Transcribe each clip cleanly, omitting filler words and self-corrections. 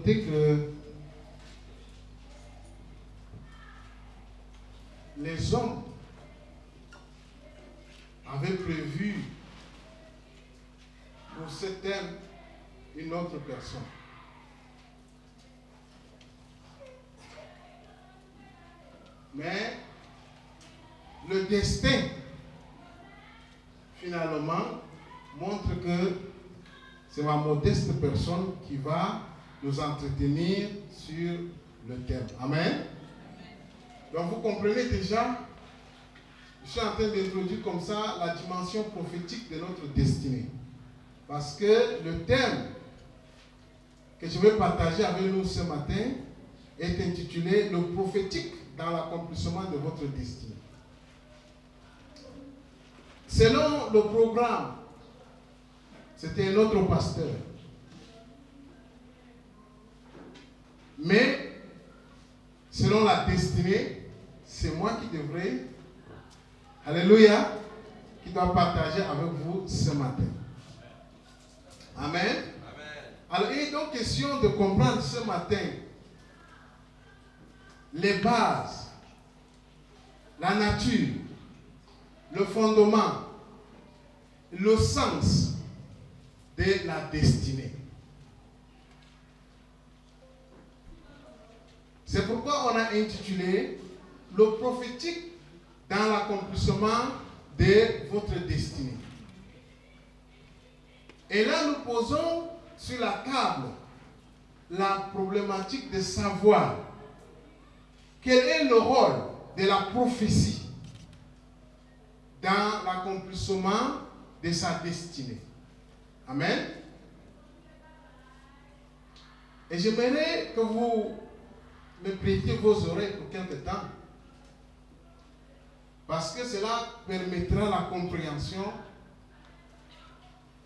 noté que les hommes avaient prévu pour ce thème une autre personne. Mais le destin, finalement, montre que c'est ma modeste personne qui va nous entretenir sur le thème. Amen. Donc vous comprenez déjà, je suis en train d'introduire comme ça la dimension prophétique de notre destinée. Parce que le thème que je vais partager avec nous ce matin est intitulé « Le prophétique dans l'accomplissement de votre destinée ». Selon le programme, c'était un autre pasteur. Mais, selon la destinée, c'est moi qui devrais, alléluia, qui dois partager avec vous ce matin. Amen. Alors, il est donc question de comprendre ce matin les bases, la nature, le fondement, le sens de la destinée. C'est pourquoi on a intitulé le prophétique dans l'accomplissement de votre destinée. Et là, nous posons sur la table la problématique de savoir quel est le rôle de la prophétie dans l'accomplissement de sa destinée. Amen. Et j'aimerais que vous me prêtiez vos oreilles pour quelque temps, parce que cela permettra la compréhension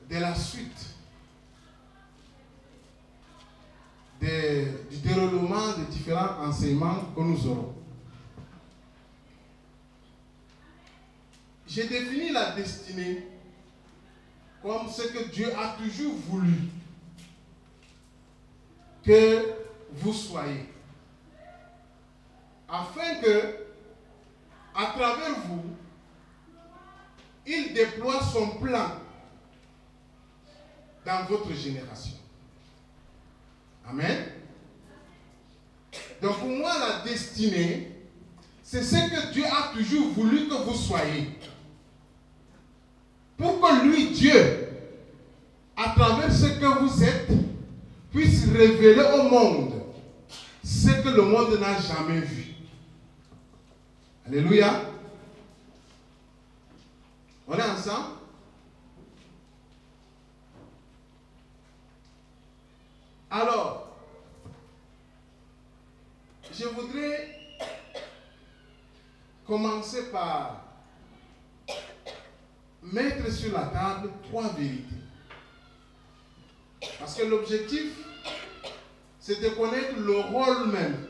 de la suite du déroulement des différents enseignements que nous aurons. J'ai défini la destinée comme ce que Dieu a toujours voulu que vous soyez, afin que, à travers vous, il déploie son plan dans votre génération. Amen. Donc pour moi, la destinée, c'est ce que Dieu a toujours voulu que vous soyez. Pour que lui, Dieu, à travers ce que vous êtes, puisse révéler au monde ce que le monde n'a jamais vu. Alléluia. On est ensemble? Alors, je voudrais commencer par mettre sur la table 3 vérités. Parce que l'objectif, c'est de connaître le rôle même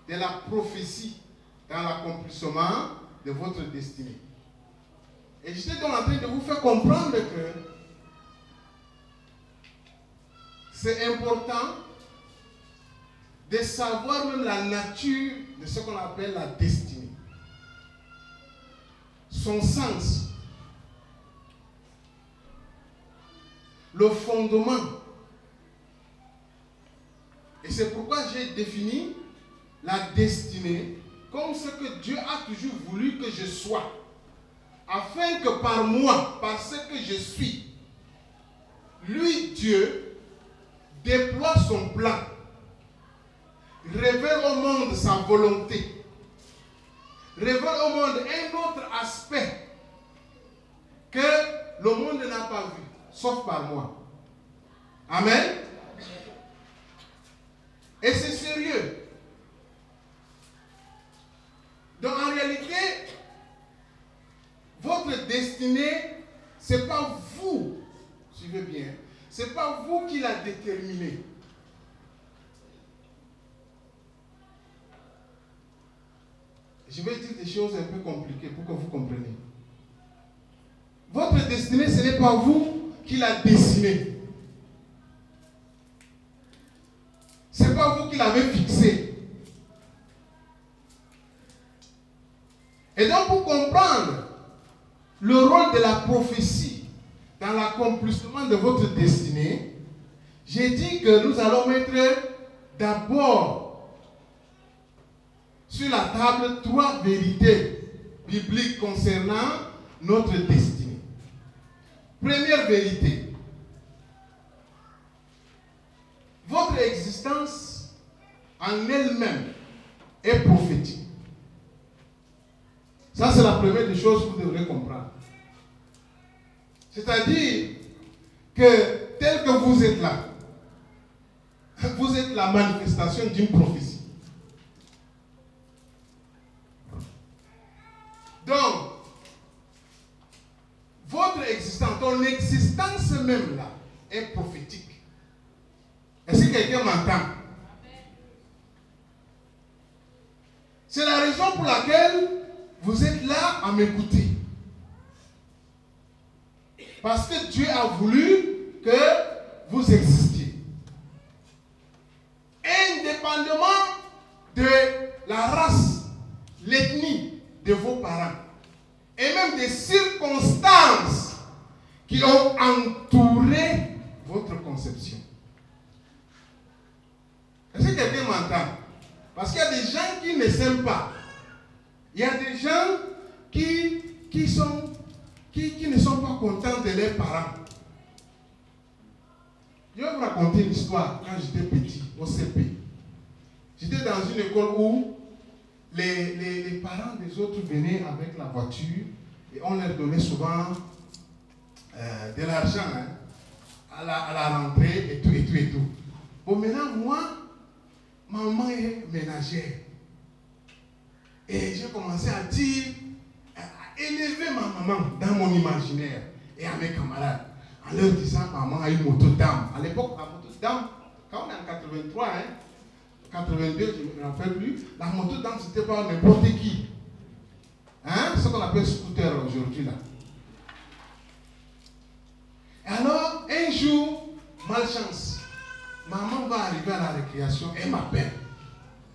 de la prophétie dans l'accomplissement de votre destinée. Et j'étais donc en train de vous faire comprendre que c'est important de savoir même la nature de ce qu'on appelle la destinée. Son sens. Le fondement. Et c'est pourquoi j'ai défini la destinée comme ce que Dieu a toujours voulu que je sois. Afin que par moi, par ce que je suis, lui, Dieu, déploie son plan, révèle au monde sa volonté, révèle au monde un autre aspect que le monde n'a pas vu, sauf par moi. Amen. Et c'est sérieux. Donc en réalité, votre destinée, ce n'est pas vous, suivez bien, ce n'est pas vous qui la déterminez. Je vais dire des choses un peu compliquées pour que vous compreniez. Votre destinée, ce n'est pas vous qui la dessinez. Ce n'est pas vous qui l'avez fixé. Et donc, pour comprendre le rôle de la prophétie dans l'accomplissement de votre destinée, j'ai dit que nous allons mettre d'abord sur la table 3 vérités bibliques concernant notre destinée. Première vérité, votre existence en elle-même est prophétique. Ça, c'est la première des choses que vous devrez comprendre. C'est-à-dire que tel que vous êtes là, vous êtes la manifestation d'une prophétie. Donc, votre existence, ton existence même là, est prophétique. Est-ce que quelqu'un m'entend? C'est la raison pour laquelle vous êtes là à m'écouter. Parce que Dieu a voulu que vous existiez. Indépendamment de la race, l'ethnie de vos parents, et même des circonstances qui ont entouré votre conception. Est-ce que quelqu'un m'entend? Parce qu'il y a des gens qui ne s'aiment pas. Il y a des gens qui ne sont pas contents de leurs parents. Je vais vous raconter une histoire quand j'étais petit, au CP. J'étais dans une école où les parents des autres venaient avec la voiture et on leur donnait souvent de l'argent à la rentrée et tout. Bon, maintenant, moi, maman est ménagère. Et j'ai commencé à dire, à élever ma maman dans mon imaginaire et à mes camarades, en leur disant, maman a une moto d'âme. À l'époque, la moto d'âme, quand on est en 83, 82, je ne me rappelle plus, la moto d'âme, c'était pas n'importe qui. Ce qu'on appelle scooter aujourd'hui là. Alors, un jour, malchance, maman va arriver à la récréation et m'appelle.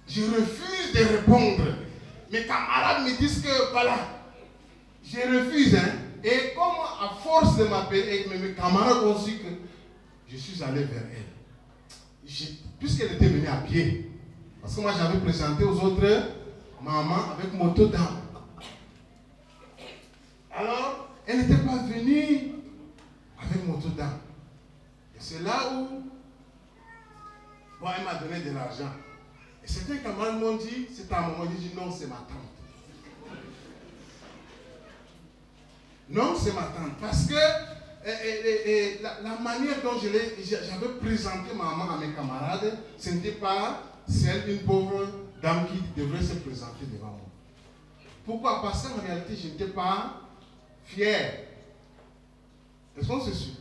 Je refuse de répondre. Mes camarades me disent que voilà, je refuse. Et comme à force de m'appeler, et mes camarades ont su que je suis allé vers elle. Puisqu'elle était venue à pied. Parce que moi j'avais présenté aux autres maman avec moto d'âme. Alors, elle n'était pas venue avec moto d'âme. Et c'est là où elle m'a donné de l'argent. Et certains camarades m'ont dit, c'est ta maman. J'ai dit non, c'est ma tante. Non, c'est ma tante. Parce que la manière dont j'avais présenté maman à mes camarades, ce n'était pas celle d'une pauvre dame qui devrait se présenter devant moi. Pourquoi? Parce qu'en réalité, je n'étais pas fier. Est-ce qu'on se suit?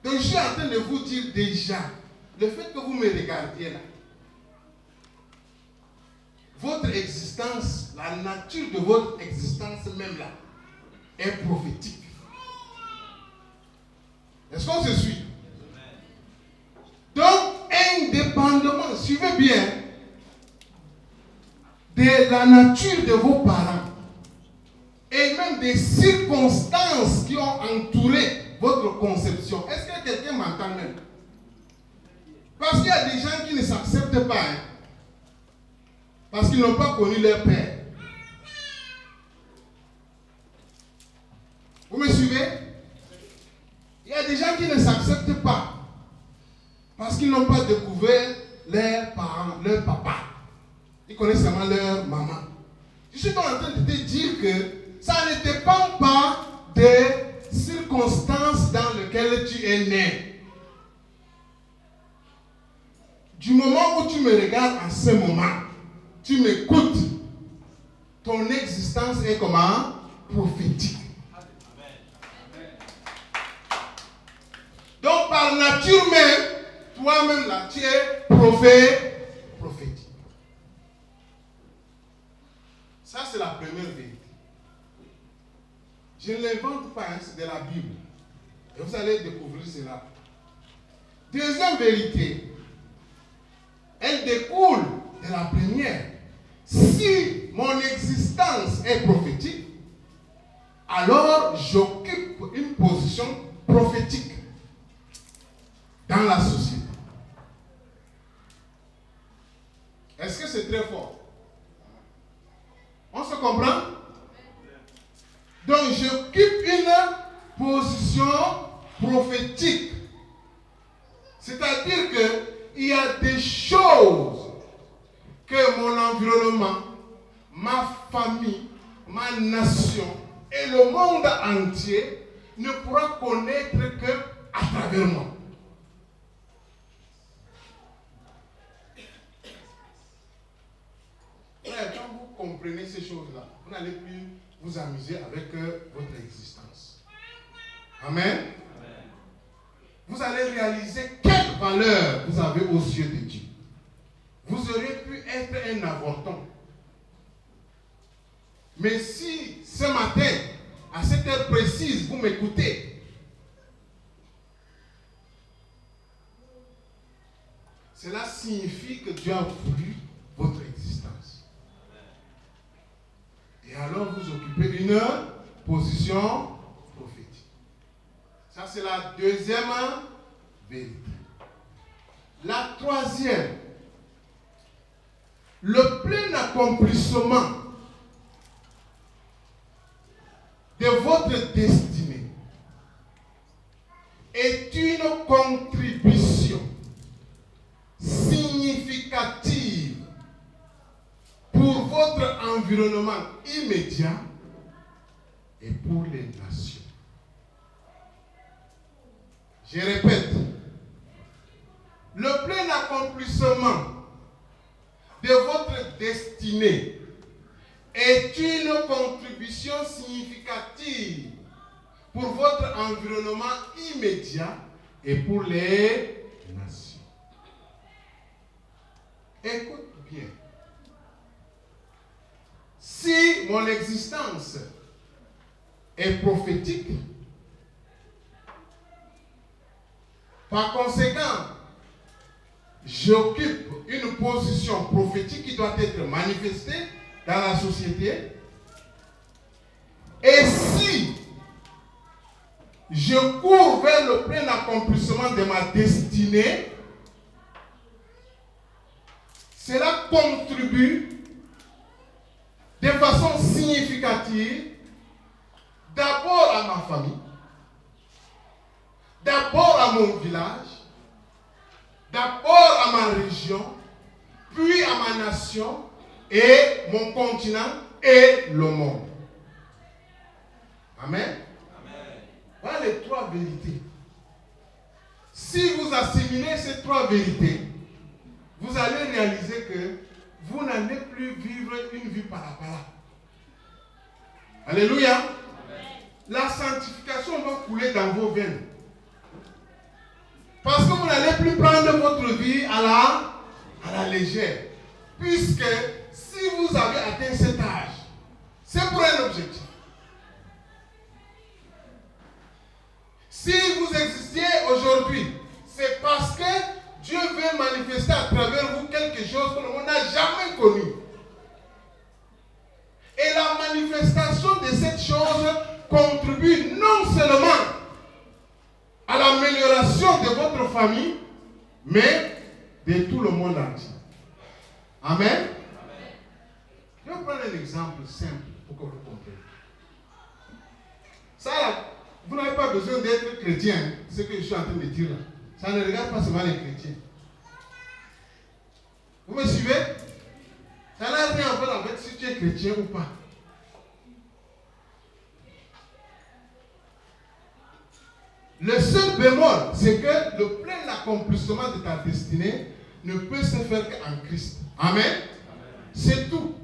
Donc je suis en train de vous dire déjà, le fait que vous me regardiez là, votre existence, la nature de votre existence même là, est prophétique. Est-ce qu'on se suit? Donc, indépendamment, suivez bien, de la nature de vos parents et même des circonstances qui ont entouré votre conception. Est-ce que quelqu'un m'entend même? Parce qu'il y a des gens qui ne s'acceptent pas, parce qu'ils n'ont pas connu leur père. Vous me suivez? Il y a des gens qui ne s'acceptent pas parce qu'ils n'ont pas découvert leurs parents, leur papa. Ils connaissent seulement leur maman. Je suis donc en train de te dire que ça ne dépend pas des circonstances dans lesquelles tu es né. Du moment où tu me regardes en ce moment, tu m'écoutes, ton existence est comment? Prophétique. Donc par nature même, toi-même là, tu es prophétique. Ça c'est la première vérité. Je ne l'invente pas, c'est de la Bible. Et vous allez découvrir cela. Deuxième vérité, elle elle découle de la première. Si mon existence est prophétique, alors j'occupe une position prophétique dans la société. Est-ce que c'est très fort? On se comprend? Donc j'occupe une position prophétique. C'est-à-dire qu'il y a des choses que mon environnement, ma famille, ma nation et le monde entier ne pourra connaître qu'à travers moi. Quand vous comprenez ces choses-là, vous n'allez plus vous amuser avec votre existence. Amen. Vous allez réaliser quelle valeur vous avez aux yeux de Dieu. Vous auriez pu être un avorton. Mais si ce matin, à cette heure précise, vous m'écoutez, cela signifie que Dieu a voulu votre existence. Et alors vous occupez une position prophétique. Ça, c'est la deuxième vérité. La troisième, le plein accomplissement de votre destinée est une contribution significative pour votre environnement immédiat et pour les nations. Je répète, le plein accomplissement de votre destinée est une contribution significative pour votre environnement immédiat et pour les nations. Écoute bien. Si mon existence est prophétique, par conséquent, j'occupe une position prophétique qui doit être manifestée dans la société. Et si je cours vers le plein accomplissement de ma destinée, cela contribue de façon significative d'abord à ma famille, d'abord à mon village, d'abord à ma région, puis à ma nation et mon continent et le monde. Amen. Voilà les trois vérités. Si vous assimilez ces trois vérités, vous allez réaliser que vous n'allez plus vivre une vie par là. Alléluia. Amen. La sanctification va couler dans vos veines. Parce que vous n'allez plus prendre votre vie à la légère. Puisque si vous avez atteint cet âge, c'est pour un objectif. Si vous existiez aujourd'hui, c'est parce que Dieu veut manifester à travers vous quelque chose que le monde n'a jamais connu. Et la manifestation de cette chose contribue non seulement à l'amélioration de votre famille, mais de tout le monde entier. Amen. Je vais prendre un exemple simple pour que vous compreniez. Ça, là, vous n'avez pas besoin d'être chrétien, ce que je suis en train de dire là. Ça ne regarde pas seulement les chrétiens. Vous me suivez? Ça n'a rien à voir avec si tu es chrétien ou pas. Le seul bémol, c'est que le plein accomplissement de ta destinée ne peut se faire qu'en Christ. Amen. C'est tout.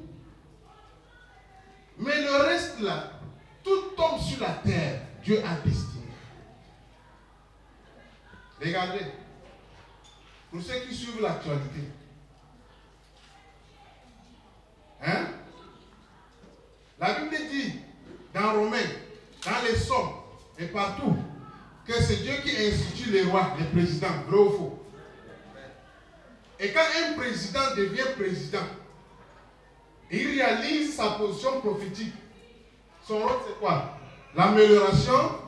Mais le reste là, tout tombe sur la terre. Dieu a destiné. Regardez. Pour ceux qui suivent l'actualité. Hein? La Bible dit dans Romains, dans les Psaumes et partout, que c'est Dieu qui institue les rois, les présidents, vrai ou faux. Et quand un président devient président, il réalise sa position prophétique. Son rôle, c'est quoi? L'amélioration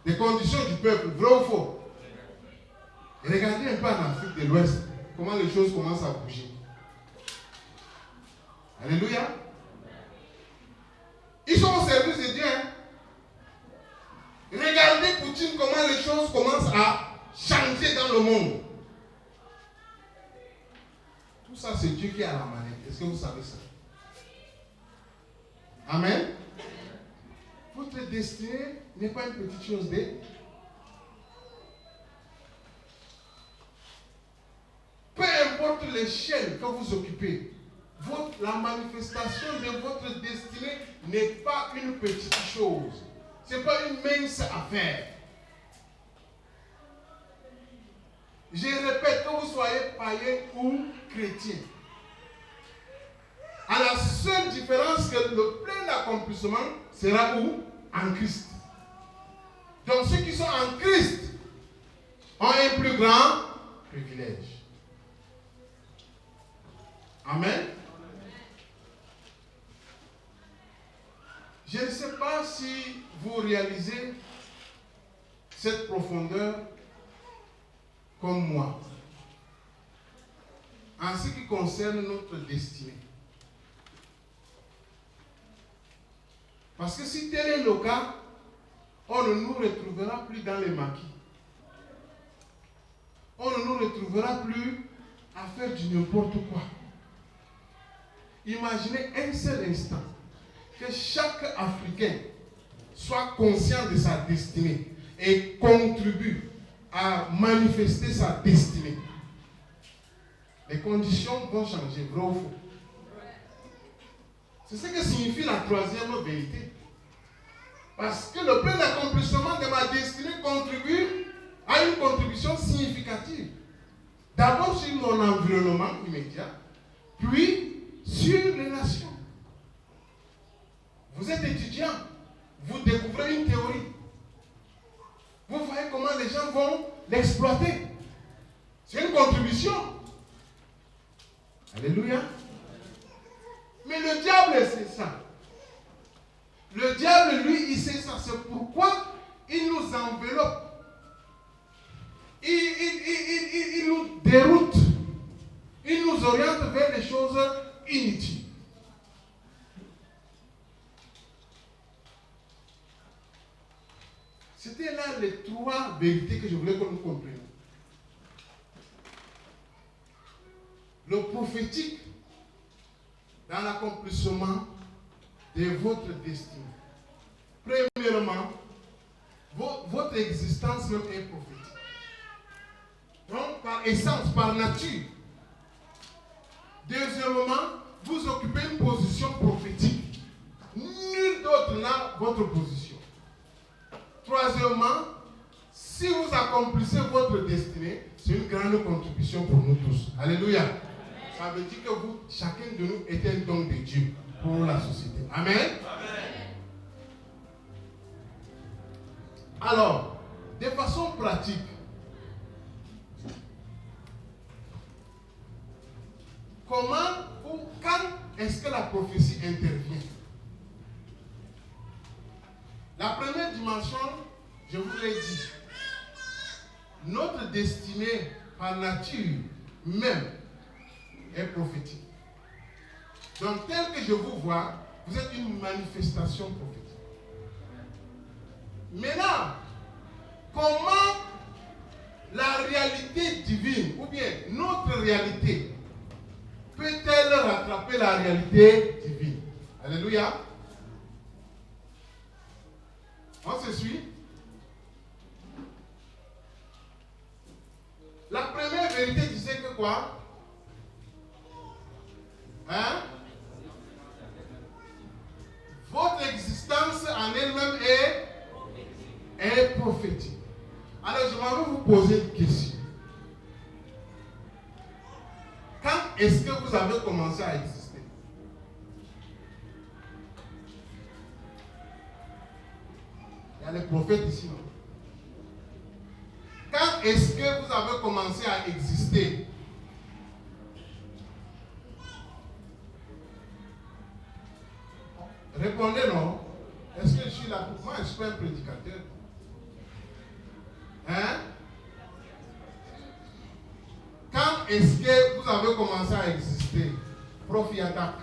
des conditions du peuple. Vrai ou faux? Et regardez un peu en Afrique de l'Ouest, comment les choses commencent à bouger. Alléluia. Ils sont au service de Dieu. Hein? Regardez Poutine, comment les choses commencent à changer dans le monde. Tout ça, c'est Dieu qui a la manette. Est-ce que vous savez ça? Amen. Votre destinée n'est pas une petite chose. Peu importe l'échelle que vous occupez, la manifestation de votre destinée n'est pas une petite chose. Ce n'est pas une mince affaire. Je répète, que vous soyez païen ou chrétien, à la seule différence que le plein accomplissement sera où? En Christ. Donc ceux qui sont en Christ ont un plus grand privilège. Amen. Je ne sais pas si vous réalisez cette profondeur comme moi en ce qui concerne notre destinée. Parce que si tel est le cas, on ne nous retrouvera plus dans les maquis. On ne nous retrouvera plus à faire du n'importe quoi. Imaginez un seul instant que chaque Africain soit conscient de sa destinée et contribue à manifester sa destinée. Les conditions vont changer, vrai ou faux? C'est ce que signifie la troisième vérité. Parce que le plein d'accomplissement de ma destinée contribue à une contribution significative. D'abord sur mon environnement immédiat, puis sur les nations. Vous êtes étudiant, vous découvrez une théorie. Vous voyez comment les gens vont l'exploiter. C'est une contribution. Alléluia. Mais le diable sait ça. Le diable, lui, il sait ça. C'est pourquoi il nous enveloppe. Il nous déroute. Il nous oriente vers des choses inutiles. C'était là les trois vérités que je voulais que nous comprenions. Le prophétique dans l'accomplissement de votre destinée. Premièrement, votre existence même est prophétique. Donc, par essence, par nature. Deuxièmement, vous occupez une position prophétique. Nul d'autre n'a votre position. Troisièmement, si vous accomplissez votre destinée, c'est une grande contribution pour nous tous. Alléluia. Amen. Ça veut dire que vous, chacun de nous est un don de Dieu pour la société. Amen. Amen. Alors, de façon pratique, comment ou quand est-ce que la prophétie intervient? La première dimension, je vous l'ai dit, notre destinée par nature même est prophétique. Donc, tel que je vous vois, vous êtes une manifestation prophétique. Maintenant, comment la réalité divine, ou bien notre réalité, peut-elle rattraper la réalité divine? Alléluia. On se suit? La première vérité disait que quoi? Hein? Votre existence en elle-même est prophétique. Alors je vais vous poser une question. Quand est-ce que vous avez commencé à exister? Il y a les prophètes ici, non? Quand est-ce que vous avez commencé à exister? Répondez non. Est-ce que je suis là pour moi? Je ne suis pas un prédicateur. Hein? Quand est-ce que vous avez commencé à exister? Prof Yadak.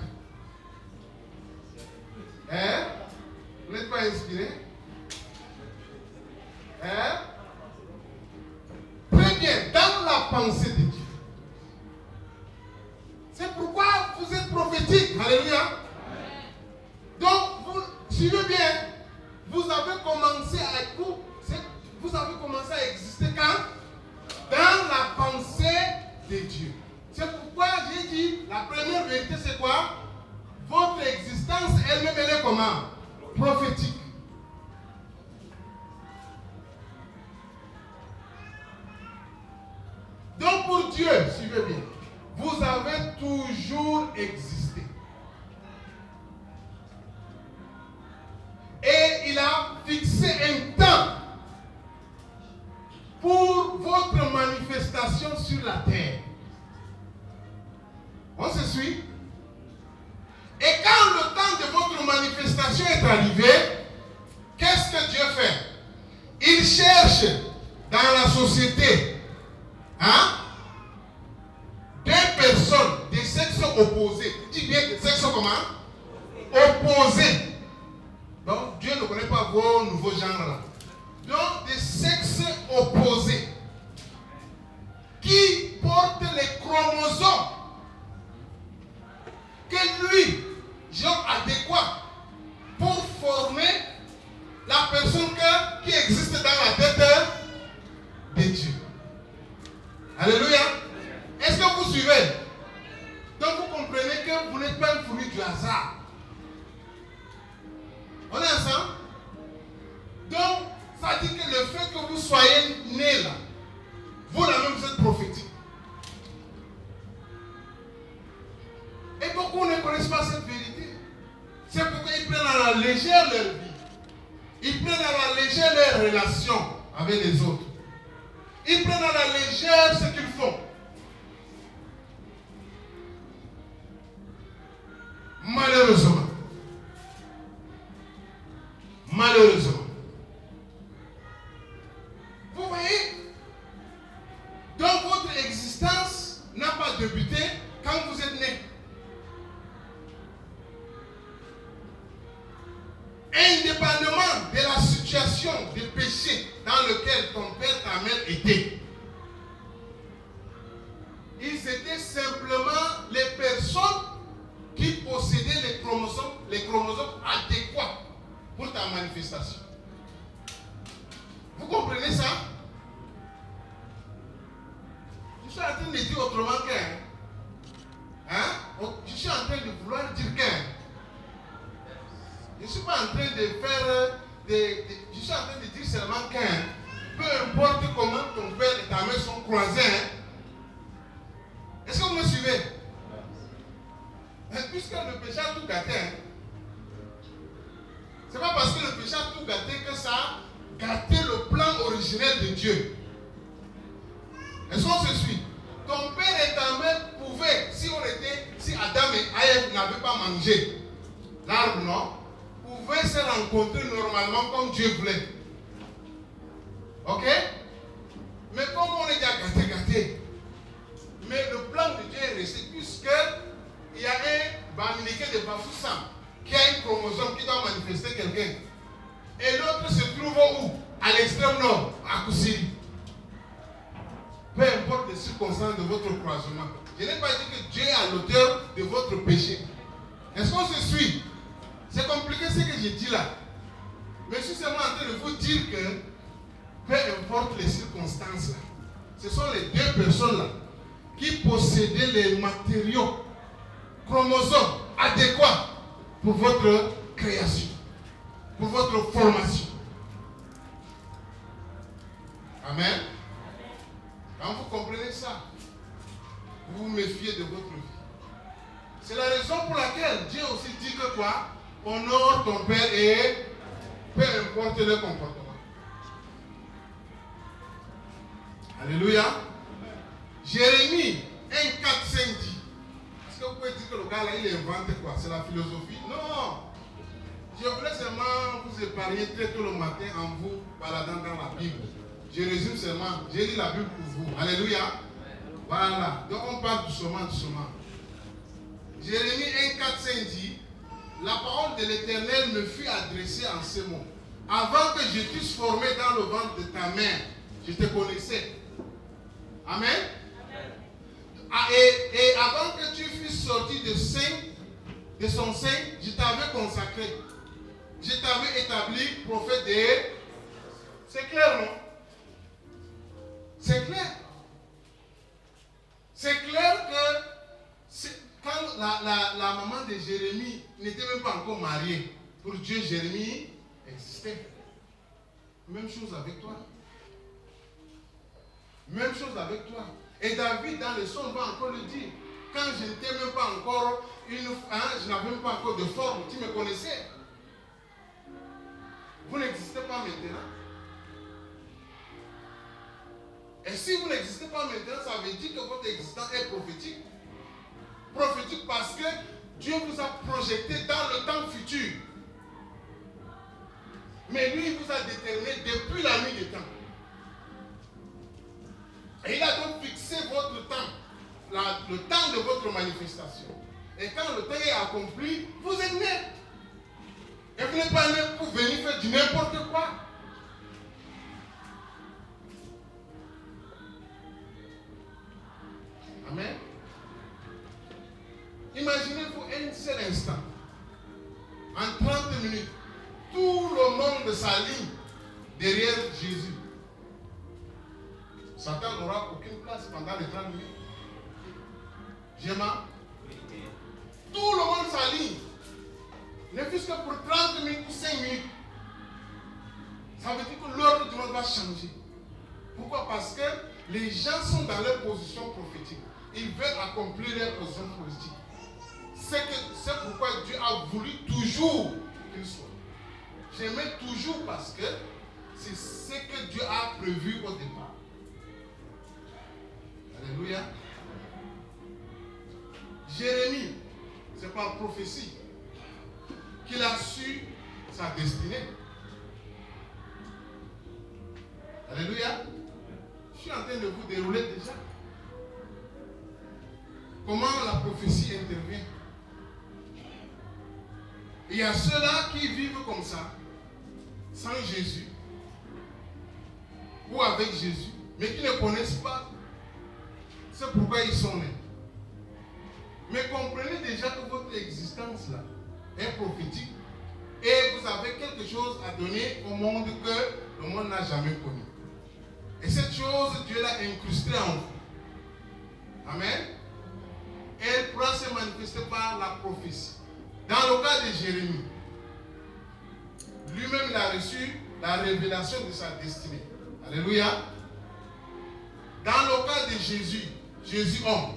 Hein? Vous n'êtes pas inspiré? Hein? Très bien, dans la pensée de Dieu. C'est pourquoi vous êtes prophétique. Alléluia. Donc, vous suivez bien. Vous avez commencé à exister quand? Dans la pensée de Dieu. C'est pourquoi j'ai dit, la première vérité c'est quoi? Votre existence elle-même elle est comment? Prophétique. Donc pour Dieu, suivez bien, vous avez toujours existé. Et il a fixé un temps pour votre manifestation sur la terre. On se suit? Et quand le temps de votre manifestation est arrivé, qu'est-ce que Dieu fait? Il cherche dans la société deux personnes des sexes opposés. Dis bien des sexes comment? Opposés. Donc Dieu ne connaît pas vos nouveaux genres là. Donc des sexes opposés qui portent les chromosomes que lui, genre adéquat pour former la personne qui existe dans la tête de Dieu. Alléluia. Est-ce que vous suivez? Donc vous comprenez que vous n'êtes pas un fruit du hasard. On est ensemble? Donc, ça dit que le fait que vous soyez né là, vous là même vous êtes prophétique. Et beaucoup ne connaissent pas cette vérité. C'est pourquoi ils prennent à la légère leur vie. Ils prennent à la légère leurs relations avec les autres. Ils prennent à la légère ce qu'ils font. Malheureusement. Malheureusement. Vous voyez? Donc votre existence n'a pas débuté quand vous êtes né. Indépendamment de la situation de péché dans lequel ton père, ta mère étaient, ils étaient simplement les personnes qui possédaient les chromosomes adéquats pour ta manifestation. Vous comprenez ça? Je suis en train de dire autrement je suis en train de vouloir dire je ne suis pas en train de faire je suis en train de dire seulement peu importe comment ton père et ta mère sont croisés. Est-ce que vous me suivez? Puisque le péché a tout gâté. Ce n'est pas parce que le péché a tout gâté que ça a gâté le plan originel de Dieu. Est-ce qu'on se suit? Ton père et ta mère pouvaient, si Adam et Ève n'avaient pas mangé l'arbre, non? Pouvaient se rencontrer normalement comme Dieu voulait. Ok? Mais comme on est déjà gâté, mais le plan de Dieu est resté, puisque il y a un Bamileke de Bafoussam qui a un chromosome qui doit manifester quelqu'un. Et l'autre se trouve où? À l'extrême nord, à Koussiri. Peu importe les circonstances de votre croisement. Je n'ai pas dit que Dieu est à l'auteur de votre péché. Est-ce qu'on se suit? C'est compliqué ce que j'ai dit là. Mais je suis seulement en train de vous dire que peu importe les circonstances là, ce sont les deux personnes là qui possédaient les matériaux chromosomes adéquats pour votre création, pour votre formation. Amen. Quand vous comprenez ça, vous vous méfiez de votre vie. C'est la raison pour laquelle Dieu aussi dit que quoi? Honore ton père et peu importe le comportement. Alléluia. Jérémie 1, 4, 5 dit. Est-ce que vous pouvez dire que le gars là il invente quoi? C'est la philosophie? Non. épargner très tôt le matin en vous baladant dans la Bible. Je résume seulement, j'ai lu la Bible pour vous. Alléluia. Voilà, donc on parle doucement. Jérémie 1, 4, 5 dit, la parole de l'Éternel me fut adressée en ces mots. Avant que je t'eusse formé dans le ventre de ta mère, je te connaissais. Amen. Et avant que tu fusses sorti de son sein, je t'avais consacré. Je t'avais établi prophète de... C'est clair, non? C'est clair. C'est clair que quand la maman de Jérémie n'était même pas encore mariée, pour Dieu, Jérémie existait. Même chose avec toi. Même chose avec toi. Et David, dans le son, va encore le dire. Quand je n'étais même pas encore je n'avais même pas encore de forme, tu me connaissais. Vous n'existez pas maintenant. Et si vous n'existez pas maintenant, ça veut dire que votre existence est prophétique. Prophétique parce que Dieu vous a projeté dans le temps futur. Mais lui, il vous a déterminé depuis la nuit des temps. Et il a donc fixé votre temps, le temps de votre manifestation. Et quand le temps est accompli, vous êtes né. Et vous n'êtes pas né pour venir faire du n'importe quoi. Amen. Imaginez-vous un seul instant, en 30 minutes, tout le monde s'aligne derrière Jésus. Satan n'aura aucune place pendant les 30 minutes. J'aime. Tout le monde s'aligne. Ne fût-ce que pour 30 minutes ou 5 minutes. Ça veut dire que l'ordre du monde va changer. Pourquoi? Parce que les gens sont dans leur position prophétique. Ils veulent accomplir leur position prophétique. C'est pourquoi Dieu a voulu toujours qu'ils soient. J'aimais toujours parce que c'est ce que Dieu a prévu au départ. Alléluia. Jérémie, c'est par prophétie qu'il a su sa destinée. Alléluia. Je suis en train de vous dérouler déjà. Comment la prophétie intervient. Il y a ceux-là qui vivent comme ça, sans Jésus, ou avec Jésus, mais qui ne connaissent pas. C'est pourquoi ils sont nés. Mais comprenez déjà que votre existence là est prophétique et vous avez quelque chose à donner au monde que le monde n'a jamais connu. Et cette chose, Dieu l'a incrustée en vous. Amen. Et elle pourra se manifester par la prophétie. Dans le cas de Jérémie, lui-même il a reçu la révélation de sa destinée. Alléluia. Dans le cas de Jésus, Jésus homme,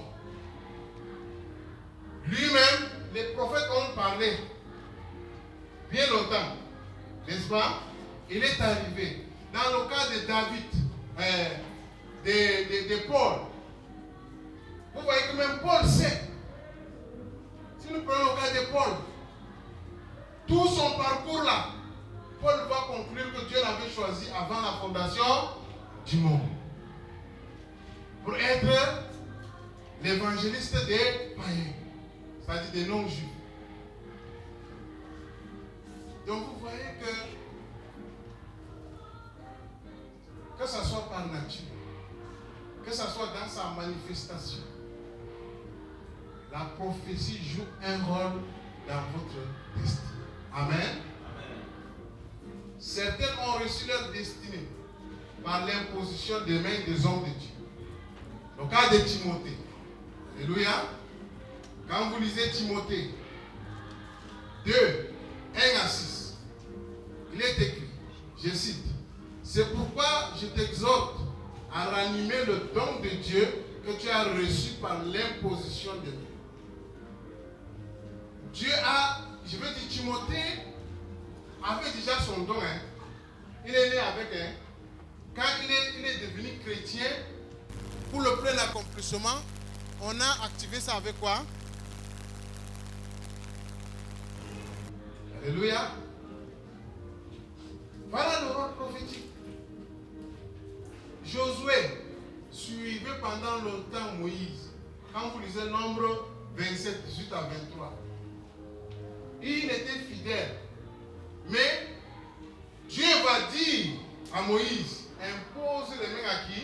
lui-même, les prophètes ont parlé bien longtemps, n'est-ce pas? Il est arrivé. Dans le cas de David, de Paul, vous voyez que même Paul sait. Si nous prenons le cas de Paul, tout son parcours là, Paul va conclure que Dieu l'avait choisi avant la fondation du monde pour être l'évangéliste des païens, c'est-à-dire des non-juifs. Donc vous voyez que ce soit par nature, que ce soit dans sa manifestation, la prophétie joue un rôle dans votre destinée. Amen. Amen. Certains ont reçu leur destinée par l'imposition des mains des hommes de Dieu. Le cas de Timothée. Alléluia. Quand vous lisez Timothée 2, 1 à 6, il est écrit, je cite, c'est pourquoi je t'exhorte à ranimer le don de Dieu que tu as reçu par l'imposition des mains. Dieu a, je veux dire, Timothée avait déjà son don. Hein. Il est né avec. Hein. Quand il est devenu chrétien, pour le plein accomplissement, on a activé ça avec quoi? Alléluia. dans le temps Moïse, quand vous lisez Nombre 27, 18 à 23, il était fidèle. Mais Dieu va dire à Moïse, impose les mains à qui?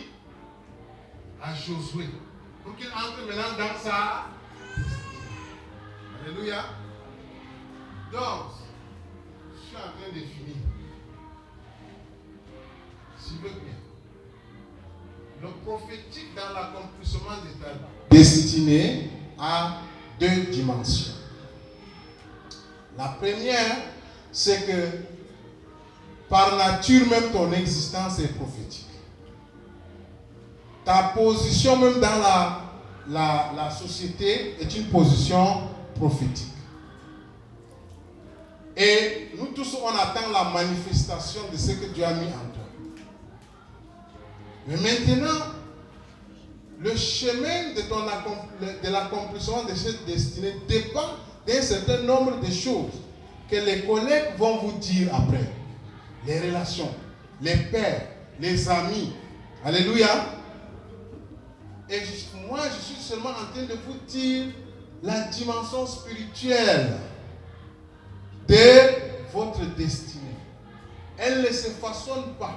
À Josué. Pour qu'il entre maintenant dans sa destinée. Alléluia. Donc, je suis en train de finir. S'il vous plaît. Le prophétique dans l'accomplissement de ta destinée a deux dimensions. La première, c'est que par nature même ton existence est prophétique. Ta position même dans la société est une position prophétique. Et nous tous, on attend la manifestation de ce que Dieu a mis en toi. Mais maintenant, le chemin de l'accomplissement de cette destinée dépend d'un certain nombre de choses que les collègues vont vous dire après. Les relations, les pères, les amis. Alléluia. Et moi, je suis seulement en train de vous dire la dimension spirituelle de votre destinée. Elle ne se façonne pas.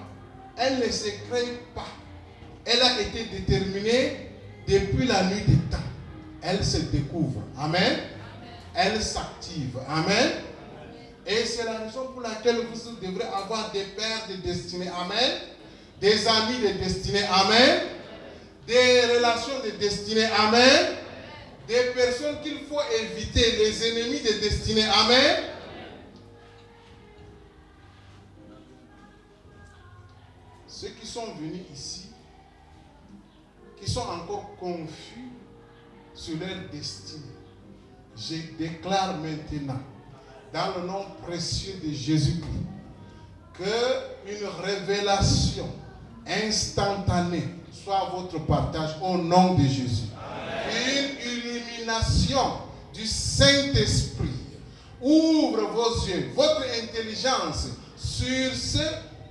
Elle ne se crée pas. Elle a été déterminée depuis la nuit des temps. Elle se découvre. Amen. Elle s'active. Amen. Et c'est la raison pour laquelle vous devrez avoir des pères de destinée. Amen. Des amis de destinée. Amen. Des relations de destinée. Amen. Des personnes qu'il faut éviter. Les ennemis de destinée. Amen. Ceux qui sont venus ici, qui sont encore confus sur leur destinée, je déclare maintenant, dans le nom précieux de Jésus-Christ, qu'une révélation instantanée soit à votre partage au nom de Jésus. Une illumination du Saint-Esprit ouvre vos yeux, votre intelligence sur ce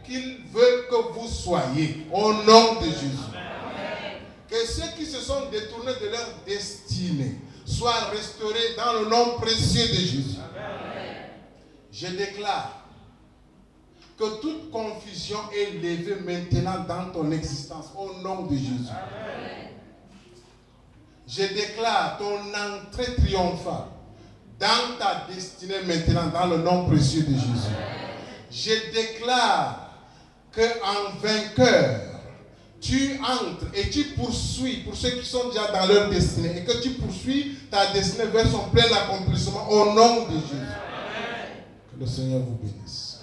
qu'il veut que vous soyez, au nom de Jésus. Amen. Que ceux qui se sont détournés de leur destinée soient restaurés dans le nom précieux de Jésus. Amen. Je déclare que toute confusion est levée maintenant dans ton existence, au nom de Jésus. Amen. Je déclare ton entrée triomphale dans ta destinée maintenant, dans le nom précieux de Jésus. Amen. Je déclare qu'en vainqueur, tu entres et tu poursuis pour ceux qui sont déjà dans leur destinée et que tu poursuis ta destinée vers son plein accomplissement au nom de Jésus. Amen. Que le Seigneur vous bénisse.